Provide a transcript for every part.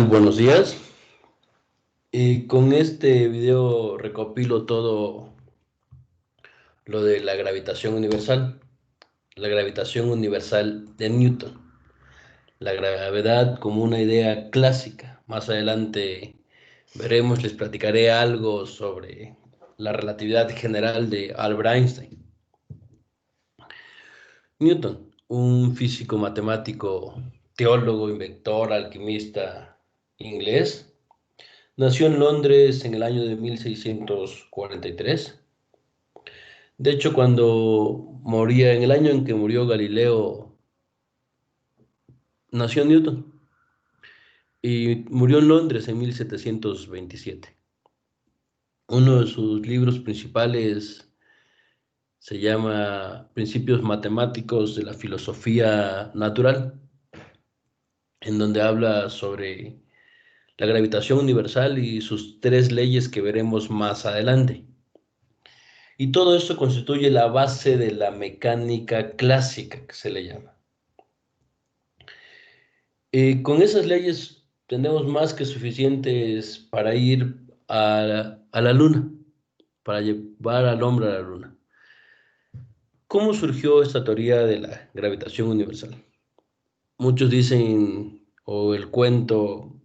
Buenos días. Con este video recopilo todo lo de la gravitación universal. La gravitación universal de Newton. La gravedad como una idea clásica. Más adelante veremos, les platicaré algo sobre la relatividad general de Albert Einstein. Newton, un físico matemático, teólogo, inventor, alquimista inglés. Nació en Londres en el año de 1643. De hecho, cuando moría, en el año en que murió Galileo, nació Newton y murió en Londres en 1727. Uno de sus libros principales se llama Principios Matemáticos de la Filosofía Natural, en donde habla sobre la gravitación universal y sus tres leyes que veremos más adelante. Y todo esto constituye la base de la mecánica clásica, que se le llama. Con esas leyes tenemos más que suficientes para ir a la luna, para llevar al hombre a la luna. ¿Cómo surgió esta teoría de la gravitación universal? Muchos dicen, o el cuento,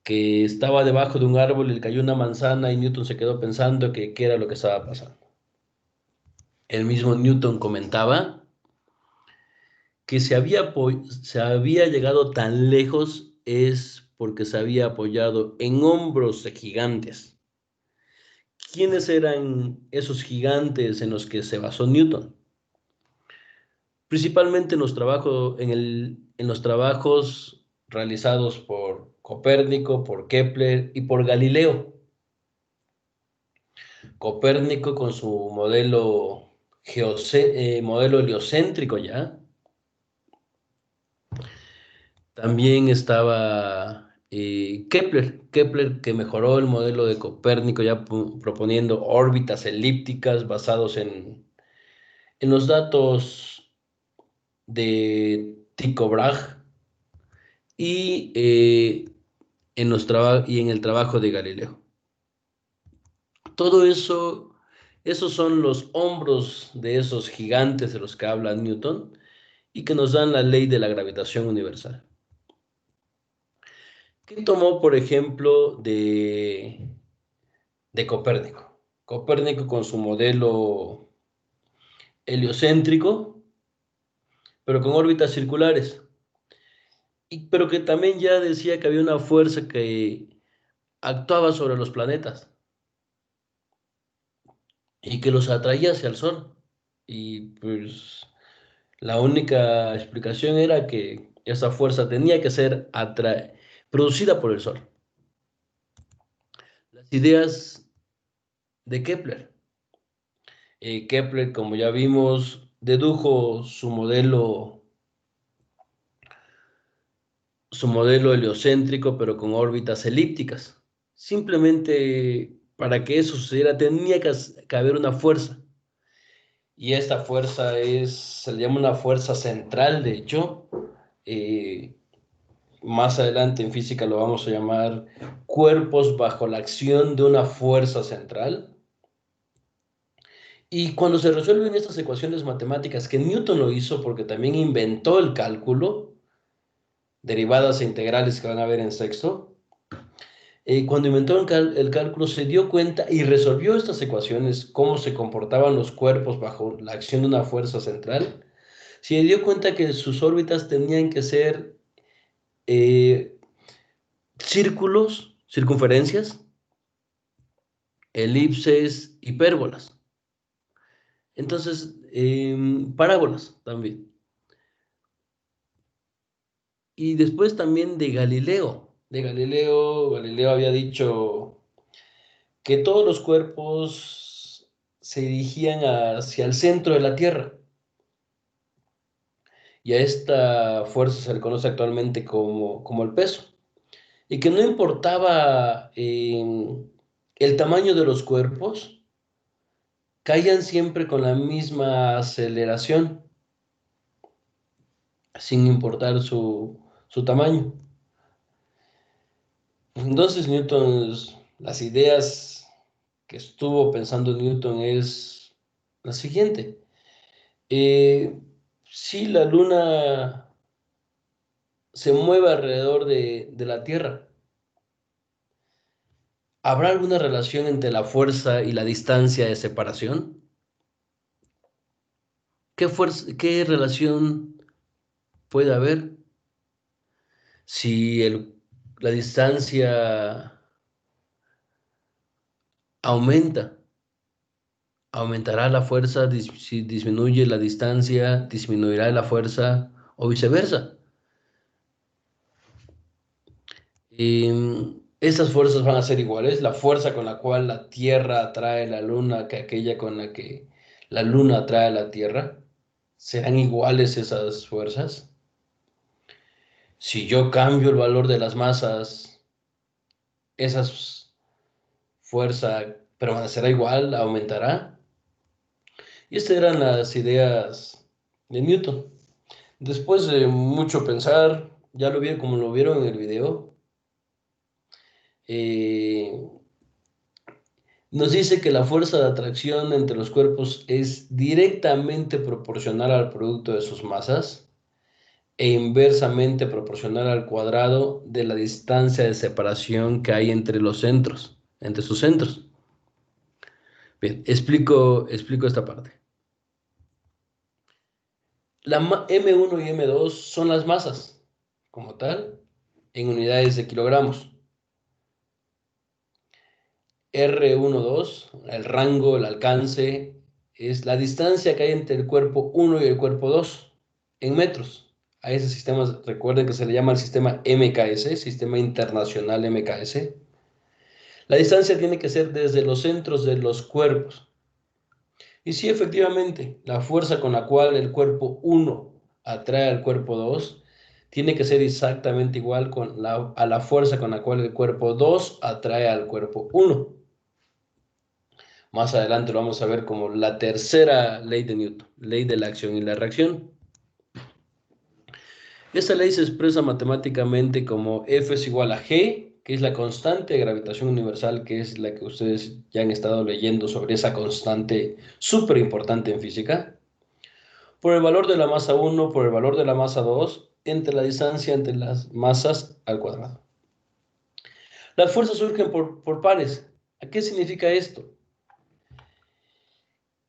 que estaba debajo de un árbol y le cayó una manzana y Newton se quedó pensando que qué era lo que estaba pasando. El mismo Newton comentaba que se había llegado tan lejos es porque se había apoyado en hombros de gigantes. ¿Quiénes eran esos gigantes en los que se basó Newton? Principalmente en los trabajos realizados por Copérnico, por Kepler y por Galileo. Copérnico con su modelo heliocéntrico ya. También estaba Kepler que mejoró el modelo de Copérnico ya proponiendo órbitas elípticas basados en los datos de Tycho Brahe y, y en el trabajo de Galileo. Todo eso, esos son los hombros de esos gigantes de los que habla Newton y que nos dan la ley de la gravitación universal. ¿Qué tomó, por ejemplo, de Copérnico? Copérnico con su modelo heliocéntrico, pero con órbitas circulares, pero que también ya decía que había una fuerza que actuaba sobre los planetas y que los atraía hacia el Sol. Y pues la única explicación era que esa fuerza tenía que ser producida por el Sol. Las ideas de Kepler. Kepler, como ya vimos, dedujo su modelo heliocéntrico, pero con órbitas elípticas. Simplemente para que eso sucediera tenía que haber una fuerza. Y esta fuerza se le llama una fuerza central, de hecho. Eh, Más adelante en física lo vamos a llamar cuerpos bajo la acción de una fuerza central. Y cuando se resuelven estas ecuaciones matemáticas, que Newton lo hizo porque también inventó el cálculo, derivadas e integrales que van a ver en sexto, cuando inventó el cálculo se dio cuenta y resolvió estas ecuaciones, cómo se comportaban los cuerpos bajo la acción de una fuerza central, se dio cuenta que sus órbitas tenían que ser eh, círculos, circunferencias, elipses, hipérbolas. Entonces, parábolas también. Y después también de Galileo. Galileo había dicho que todos los cuerpos se dirigían hacia el centro de la Tierra. Y a esta fuerza se le conoce actualmente como el peso. Y que no importaba el tamaño de los cuerpos, caían siempre con la misma aceleración, sin importar su tamaño. Entonces, las ideas que estuvo pensando Newton es la siguiente. Si la Luna se mueve alrededor de la Tierra, ¿habrá alguna relación entre la fuerza y la distancia de separación? ¿Qué relación puede haber si la distancia aumenta? ¿Aumentará la fuerza? Si disminuye la distancia, ¿disminuirá la fuerza o viceversa? Estas fuerzas van a ser iguales. La fuerza con la cual la Tierra atrae la Luna que aquella con la que la Luna atrae a la Tierra. ¿Serán iguales esas fuerzas? Si yo cambio el valor de las masas, esa fuerza permanecerá igual, aumentará. Y estas eran las ideas de Newton. Después de mucho pensar, ya lo vi como lo vieron en el video, eh, nos dice que la fuerza de atracción entre los cuerpos es directamente proporcional al producto de sus masas e inversamente proporcional al cuadrado de la distancia de separación que hay entre los centros, entre sus centros. Bien, explico esta parte. M1 y M2 son las masas, como tal, en unidades de kilogramos. R12, el rango, el alcance, es la distancia que hay entre el cuerpo 1 y el cuerpo 2 en metros. A ese sistema, recuerden que se le llama el sistema MKS, Sistema Internacional MKS. La distancia tiene que ser desde los centros de los cuerpos. Y sí, efectivamente, la fuerza con la cual el cuerpo 1 atrae al cuerpo 2 tiene que ser exactamente igual a la fuerza con la cual el cuerpo 2 atrae al cuerpo 1. Más adelante lo vamos a ver como la tercera ley de Newton, ley de la acción y la reacción. Esta ley se expresa matemáticamente como F es igual a G, que es la constante de gravitación universal, que es la que ustedes ya han estado leyendo sobre esa constante súper importante en física, por el valor de la masa 1 por el valor de la masa 2 entre la distancia entre las masas al cuadrado. Las fuerzas surgen por pares. ¿A qué significa esto?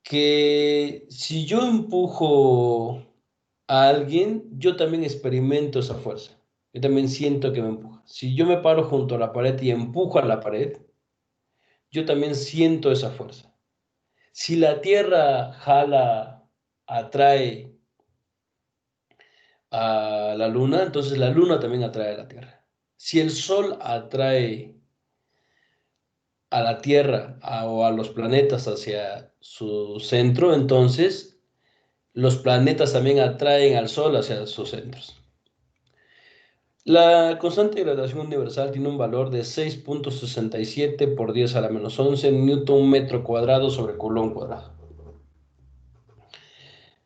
Que si yo empujo a alguien, yo también experimento esa fuerza. Yo también siento que me empuja. Si yo me paro junto a la pared y empujo a la pared, yo también siento esa fuerza. Si la Tierra jala, atrae a la Luna, entonces la Luna también atrae a la Tierra. Si el Sol atrae a la Tierra o a los planetas hacia su centro, entonces los planetas también atraen al Sol hacia sus centros. La constante de gravedad universal tiene un valor de 6.67 por 10 a la menos 11 newton metro cuadrado sobre coulomb cuadrado.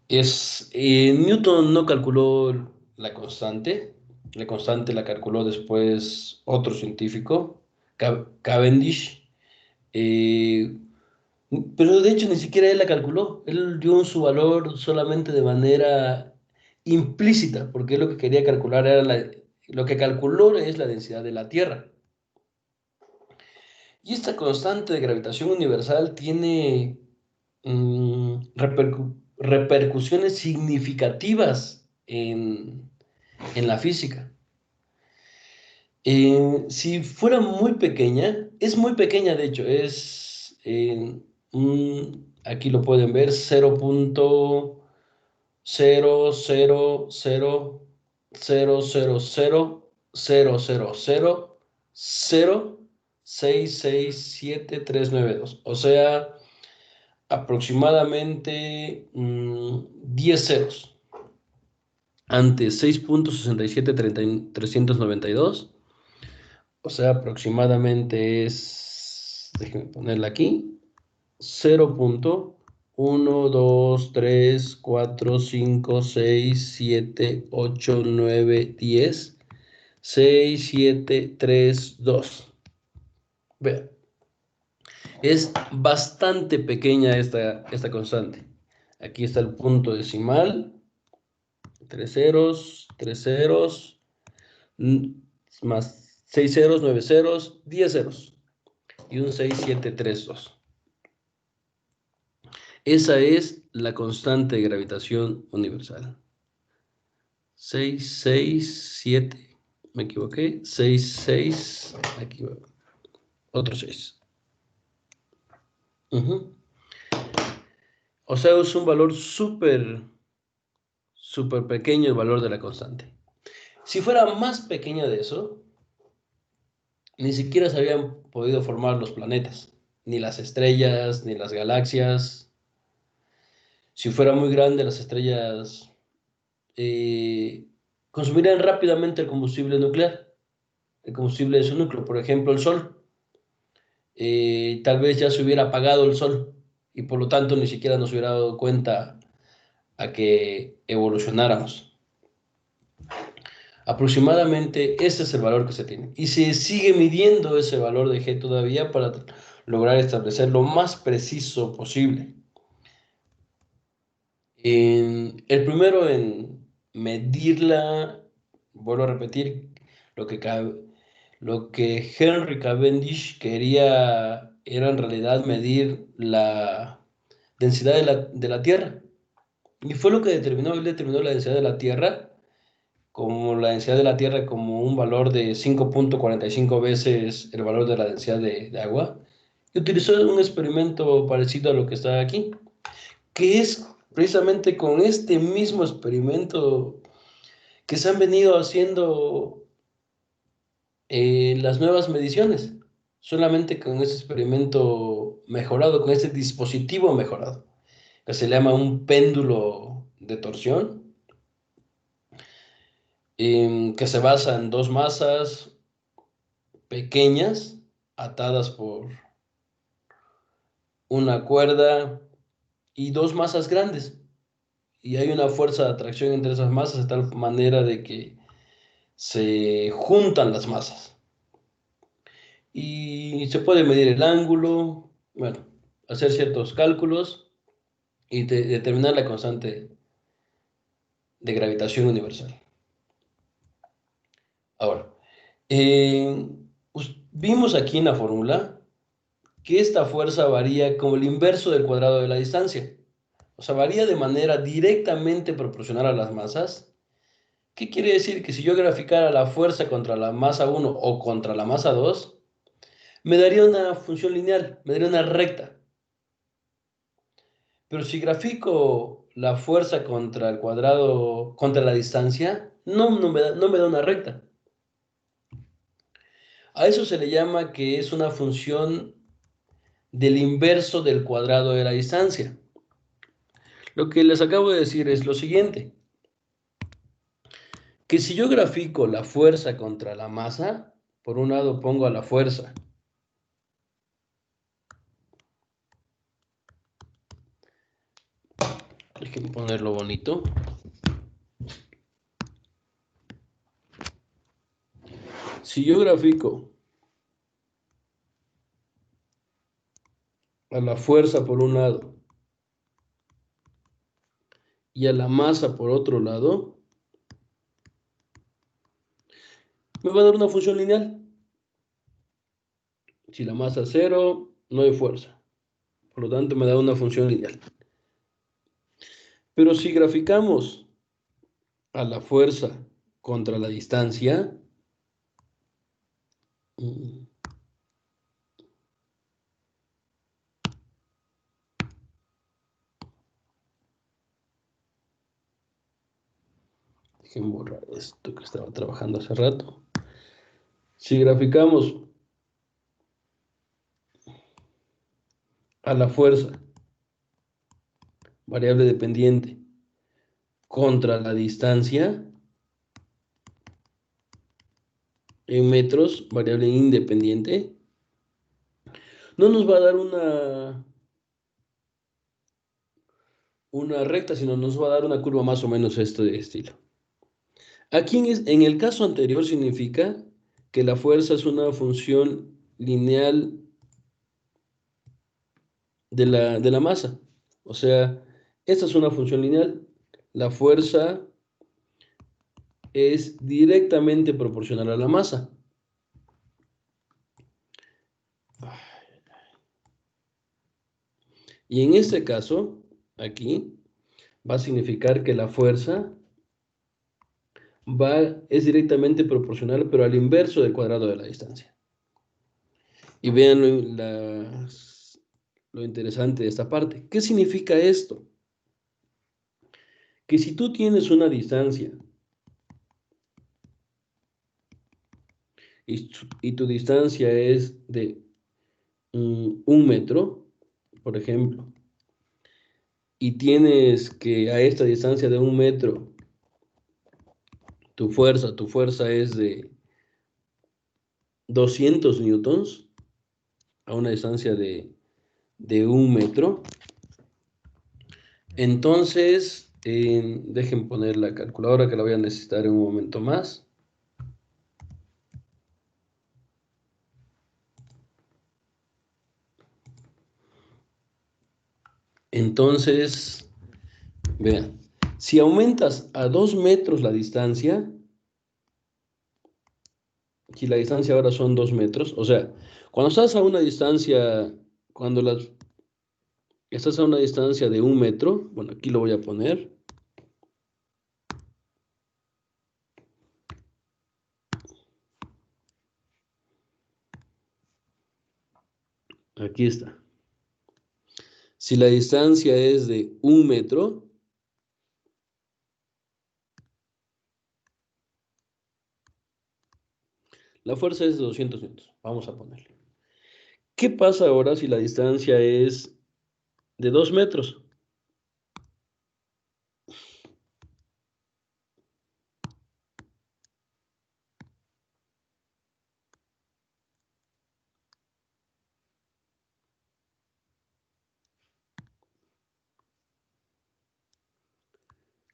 Newton no calculó la constante la calculó después otro científico, Cavendish, eh, pero de hecho ni siquiera él la calculó, él dio su valor solamente de manera implícita, porque lo que quería calcular era lo que calculó es la densidad de la Tierra. Y esta constante de gravitación universal tiene repercusiones significativas en la física. Si fuera muy pequeña, es muy pequeña de hecho, aquí lo pueden ver, 0.0000000066792. O sea, aproximadamente 10 ceros. Ante 6.67392. O sea, aproximadamente déjenme ponerla aquí, 0.1234567889110 6, 7, 3, 2. Vean, es bastante pequeña esta constante. Aquí está el punto decimal, 3 ceros, más 6 ceros, 9 ceros, 10 ceros y un 6, 7, 3, 2. Esa es la constante de gravitación universal. 6, 6, 7, me equivoqué, 6, 6, aquí va, otro 6. O sea, es un valor súper pequeño el valor de la constante. Si fuera más pequeña de eso, ni siquiera se habían podido formar los planetas, ni las estrellas, ni las galaxias. Si fuera muy grande, las estrellas consumirían rápidamente el combustible nuclear, el combustible de su núcleo, por ejemplo, el Sol. Tal vez ya se hubiera apagado el Sol y por lo tanto ni siquiera nos hubiera dado cuenta a que evolucionáramos. Aproximadamente ese es el valor que se tiene. Y se sigue midiendo ese valor de G todavía para lograr establecer lo más preciso posible. El primero en medirla, vuelvo a repetir, lo que Henry Cavendish quería era en realidad medir la densidad de la Tierra. Y fue lo que determinó, él determinó la densidad de la Tierra como la densidad de la Tierra como un valor de 5.45 veces el valor de la densidad de agua. Y utilizó un experimento parecido a lo que está aquí, que es precisamente con este mismo experimento que se han venido haciendo las nuevas mediciones, solamente con ese experimento mejorado, con este dispositivo mejorado, que se llama un péndulo de torsión, que se basa en dos masas pequeñas atadas por una cuerda y dos masas grandes. Y hay una fuerza de atracción entre esas masas de tal manera de que se juntan las masas. Y se puede medir el ángulo, bueno, hacer ciertos cálculos y determinar la constante de gravitación universal. Ahora, vimos aquí en la fórmula que esta fuerza varía como el inverso del cuadrado de la distancia. O sea, varía de manera directamente proporcional a las masas. ¿Qué quiere decir? Que si yo graficara la fuerza contra la masa 1 o contra la masa 2, me daría una función lineal, me daría una recta. Pero si grafico la fuerza contra el cuadrado, contra la distancia, no me da una recta. A eso se le llama que es una función del inverso del cuadrado de la distancia. Lo que les acabo de decir es lo siguiente, que si yo grafico la fuerza contra la masa, por un lado pongo a la fuerza déjenme ponerlo bonito. Si yo grafico a la fuerza por un lado y a la masa por otro lado, me va a dar una función lineal. Si la masa es 0, no hay fuerza. Por lo tanto, me da una función lineal. Pero si graficamos a la fuerza contra la distancia, déjenme borrar esto que estaba trabajando hace rato. Si graficamos a la fuerza, variable dependiente, contra la distancia, en metros, variable independiente, no nos va a dar una recta, sino nos va a dar una curva más o menos de estilo. Aquí en el caso anterior significa que la fuerza es una función lineal de la masa. O sea, esta es una función lineal. La fuerza es directamente proporcional a la masa. Y en este caso, aquí, va a significar que la fuerza es directamente proporcional, pero al inverso del cuadrado de la distancia. Y vean lo interesante de esta parte. ¿Qué significa esto? Que si tú tienes una distancia y tu distancia es de 1 metro, por ejemplo, y tienes que a esta distancia de 1 metro, tu fuerza es de 200 newtons, a una distancia de 1 metro, entonces, dejen poner la calculadora que la voy a necesitar en un momento más. Entonces, vean, si aumentas a 2 metros la distancia, si la distancia ahora son 2 metros, o sea, cuando estás a una distancia, cuando estás a una distancia de 1 metro, bueno, aquí lo voy a poner. Aquí está. Si la distancia es de 1 metro, la fuerza es de 200 newtons. Vamos a ponerle. ¿Qué pasa ahora si la distancia es de 2 metros?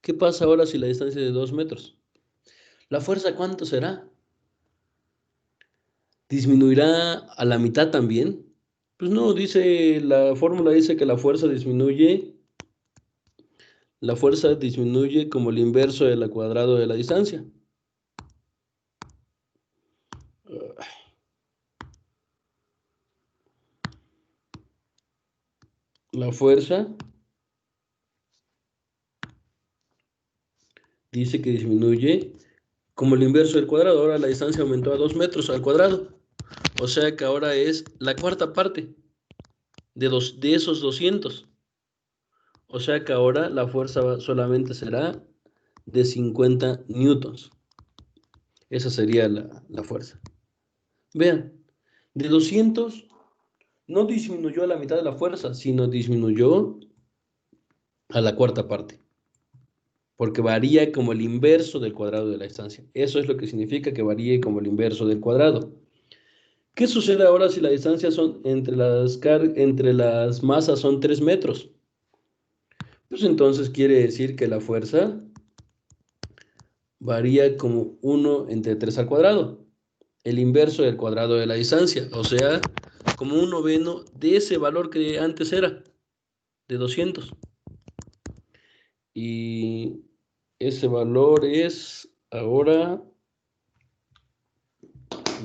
¿Qué pasa ahora si la distancia es de 2 metros? ¿La fuerza cuánto será? ¿Disminuirá a la mitad también? Pues no, dice, la fórmula dice que la fuerza disminuye como el inverso del cuadrado de la distancia. La fuerza dice que disminuye como el inverso del cuadrado. Ahora la distancia aumentó a 2 metros al cuadrado. O sea que ahora es la cuarta parte de esos 200. O sea que ahora la fuerza solamente será de 50 newtons. Esa sería la fuerza. Vean, de 200 no disminuyó a la mitad de la fuerza, sino disminuyó a la cuarta parte, porque varía como el inverso del cuadrado de la distancia. Eso es lo que significa que varíe como el inverso del cuadrado. ¿Qué sucede ahora si la distancia son entre las masas son 3 metros? Pues entonces quiere decir que la fuerza varía como 1 entre 3 al cuadrado, el inverso del cuadrado de la distancia, o sea, como un noveno de ese valor que antes era, de 200. Y ese valor es ahora,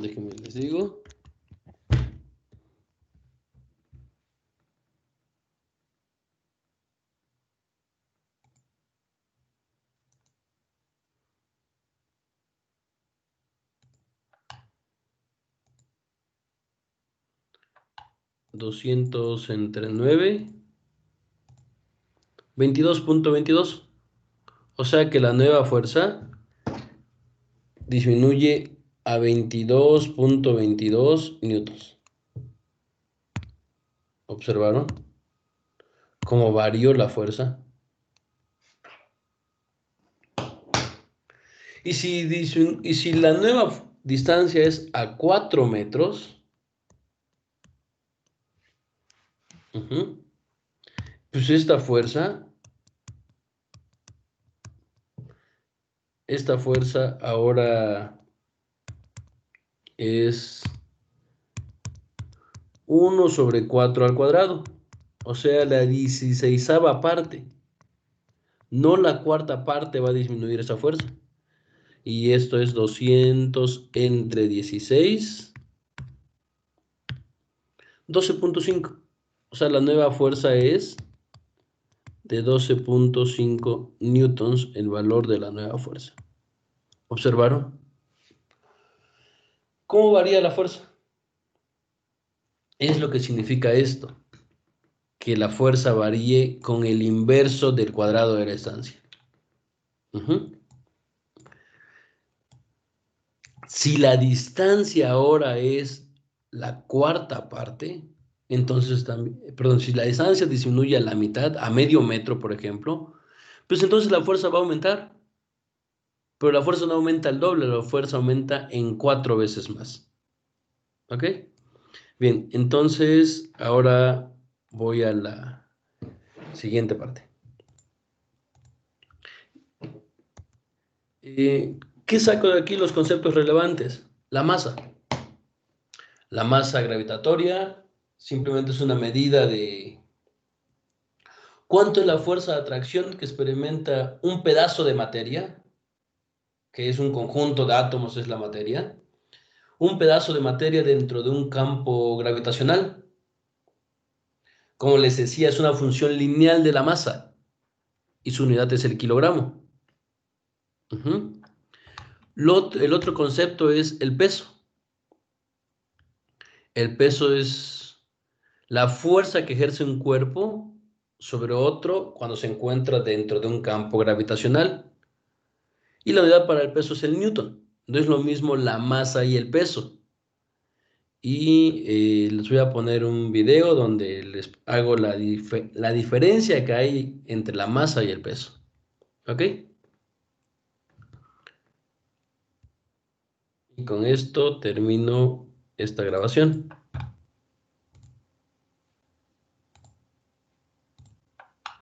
déjenme les digo, 200 entre 9, 22.22. O sea que la nueva fuerza disminuye a 22.22 newtons. ¿Observaron cómo varió la fuerza? Y si la nueva distancia es a 4 metros, pues esta fuerza esta fuerza ahora es 1/4 al cuadrado, o sea, la 16ª parte. No la cuarta parte va a disminuir esa fuerza. Y esto es 200 entre 16, 12.5. O sea, la nueva fuerza es de 12.5 newtons, el valor de la nueva fuerza. ¿Observaron? ¿Cómo varía la fuerza? Es lo que significa esto, que la fuerza varíe con el inverso del cuadrado de la estancia. Si la distancia ahora es la cuarta parte, entonces también, perdón, si la distancia disminuye a la mitad, a medio metro, por ejemplo, pues entonces la fuerza va a aumentar, pero la fuerza no aumenta al doble, la fuerza aumenta en 4 veces más. ¿Ok? Bien, entonces ahora voy a la siguiente parte. ¿Qué saco de aquí los conceptos relevantes? La masa. La masa gravitatoria simplemente es una medida de cuánto es la fuerza de atracción que experimenta un pedazo de materia, que es un conjunto de átomos, es la materia, un pedazo de materia dentro de un campo gravitacional. Como les decía, es una función lineal de la masa y su unidad es el kilogramo. Uh-huh. El otro concepto es el peso. El peso es la fuerza que ejerce un cuerpo sobre otro cuando se encuentra dentro de un campo gravitacional. Y la unidad para el peso es el newton. No es lo mismo la masa y el peso. Y les voy a poner un video donde les hago la diferencia que hay entre la masa y el peso. ¿Ok? Y con esto termino esta grabación.